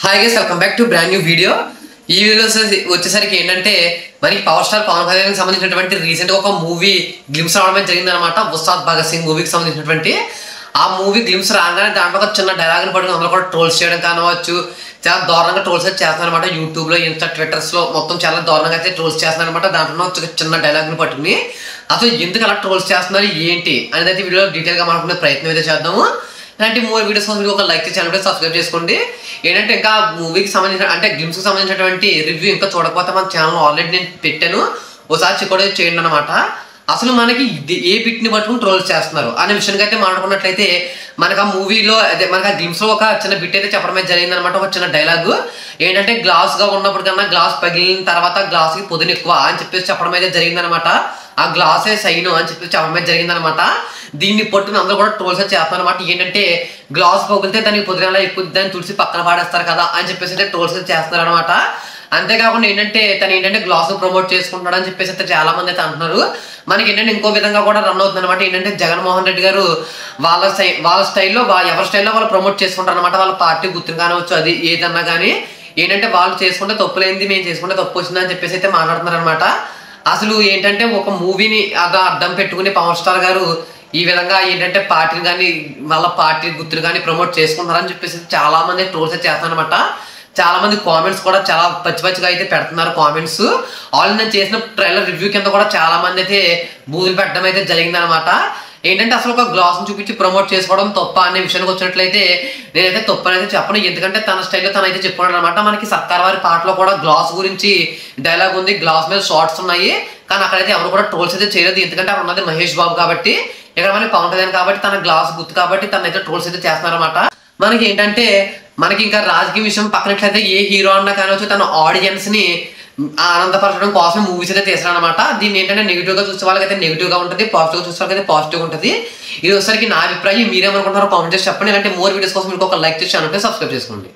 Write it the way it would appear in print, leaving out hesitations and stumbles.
Hi guys, welcome back to brand new video. ఈ video వచ్చేసరికి ఏంటంటే మనకి పవర్ స్టార్ పవన్ కళ్యాణ్కి సంబంధించినటువంటి రీసెంట్గా ఒక మూవీ గ్లిమ్స్ రావడం జరిగింది అనమాట. ఉస్తాద్ భగత్ సింగ్ మూవీకి సంబంధించినటువంటి ఆ మూవీ గ్లిమ్స్ రాగానే దాంట్లో ఒక చిన్న డైలాగ్ని పట్టుకుని అందరూ కూడా ట్రోల్స్ చేయడం కానవచ్చు. చాలా దారుణంగా ట్రోల్స్ అయితే చేస్తున్నారు అనమాట. యూట్యూబ్లో ఇన్స్టా ట్విట్టర్స్లో మొత్తం చాలా దారుణంగా అయితే ట్రోల్స్ చేస్తున్నారు అనమాట. దాంట్లో ఒక చిన్న డైలాగ్ని పట్టుకుని అసలు ఎందుకు అలా ట్రోల్స్ చేస్తున్నారు ఏంటి అనేది అయితే వీడియో డీటెయిల్గా మాట్లాడుకునే ప్రయత్నం అయితే చేద్దాము. ఇలాంటి మూవీ వీడియోస్ కోసం ఒక లైక్ ఛానల్ కూడా సబ్స్క్రైబ్ చేసుకోండి. ఏంటంటే ఇంకా మూవీకి సంబంధించిన అంటే గ్లిమ్స్కి సంబంధించినటువంటి రివ్యూ ఇంకా చూడకపోతే మన ఛానల్ ఆల్రెడీ నేను పెట్టాను, ఒకసారి చెక్ కూడా చేయండి అనమాట. అసలు మనకి ఏ బిట్ని పట్టుకుని ట్రోల్స్ చేస్తున్నారు అనే విషయానికి అయితే మాట్లాడుకున్నట్లయితే మనకు ఆ మూవీలో అదే మనకు ఆ గ్లిమ్స్లో ఒక చిన్న బిట్ అయితే చెప్పడం అయితే జరిగిందనమాట. ఒక చిన్న డైలాగ్ ఏంటంటే గ్లాస్గా ఉన్నప్పుడు కన్నా గ్లాస్ పగిలిన తర్వాత గ్లాస్కి పొదును ఎక్కువ అని చెప్పేసి చెప్పడం అయితే జరిగిందనమాట. ఆ గ్లాసే సైను అని చెప్పేసి చెప్పడం అయితే జరిగిందనమాట. దీన్ని పట్టుకుని అందరూ కూడా ట్రోల్స్ చేస్తారు అనమాట. ఏంటంటే గ్లాస్ పగిలితే దానికి పొద్దున ఎక్కువ దాన్ని తుడిసి పక్కన పాడేస్తారు కదా అని చెప్పేసి అయితే ట్రోల్స్ చేస్తున్నారు అనమాట. అంతేకాకుండా ఏంటంటే తను ఏంటంటే గ్లాస్ ప్రమోట్ చేసుకుంటాడు అని చెప్పేసి అయితే చాలా మంది అయితే అంటున్నారు. మనకి ఏంటంటే ఇంకో విధంగా కూడా రన్ అవుతుంది అనమాట. ఏంటంటే జగన్మోహన్ రెడ్డి గారు వాళ్ళ స్టైల్లో ఎవరి స్టైల్లో వాళ్ళు ప్రమోట్ చేసుకుంటారు అనమాట. వాళ్ళ పార్టీ గుర్తులు కానవచ్చు, అది ఏదన్నా కానీ ఏంటంటే వాళ్ళు చేసుకుంటే తప్పులేంది, మేము చేసుకుంటే తప్పు వచ్చిందని చెప్పేసి అయితే మాట్లాడుతున్నారు అనమాట. అసలు ఏంటంటే ఒక మూవీని అలా అడ్డం పెట్టుకుని పవర్ స్టార్ గారు ఈ విధంగా ఏంటంటే పార్టీని కానీ వాళ్ళ పార్టీ గుర్తులు కానీ ప్రమోట్ చేసుకుంటారని చెప్పేసి చాలా మంది ట్రోల్స్ అయితే చేస్తారనమాట. చాలా మంది కామెంట్స్ కూడా చాలా పచ్చిగా అయితే పెడుతున్నారు కామెంట్స్. ఆల్రెడీ నేను చేసిన ట్రైలర్ రివ్యూ కింద కూడా చాలా మంది అయితే బూజులు పెట్టడం అయితే జరిగిందనమాట. ఏంటంటే అసలు ఒక గ్లాస్ని చూపించి ప్రమోట్ చేసుకోవడం తప్ప అనే విషయానికి వచ్చినట్లయితే నేనైతే తప్పు అనేది చెప్పను. ఎందుకంటే తన స్టైల్లో తనైతే చెప్పుకున్నాడు అనమాట. మనకి సర్కార్ వారి పాటలో కూడా గ్లాస్ గురించి డైలాగ్ ఉంది, గ్లాస్ మీద షార్ట్స్ ఉన్నాయి, కానీ అక్కడైతే ఎవరు కూడా ట్రోల్స్ అయితే చేయలేదు. ఎందుకంటే అక్కడ ఉన్నది మహేష్ బాబు కాబట్టి, ఇక్కడ మనకి పవన్ కళ్యాణ్ కాబట్టి తన గ్లాస్ గుర్తు కాబట్టి తనైతే ట్రోల్స్ అయితే చేస్తున్నారనమాట. మనకి ఏంటంటే మనకి ఇంకా రాజకీయ విషయం పక్కనట్లయితే ఏ హీరో అన్నా కానవచ్చు తన ఆడియన్స్ని ఆనందపరచడం కోసం మూవీస్ అయితే తీసారనమాట. దీన్ని ఏంటంటే నెగిటివ్గా చూసే వాళ్ళకైతే నెగిటివ్గా ఉంటుంది, పాజిటివ్గా చూసే వాళ్ళకైతే పాజిటివ్గా ఉంటుంది. ఇది వచ్చేసరికి నా అభిప్రాయం. మీరేమనుకుంటారో కామెంట్ చేసి చెప్పండి. ఇలాంటి మోర్ వీడియోస్ కోసం మీకు ఒక లైక్ చేసి ఛానల్ సబ్స్క్రైబ్ చేసుకోండి.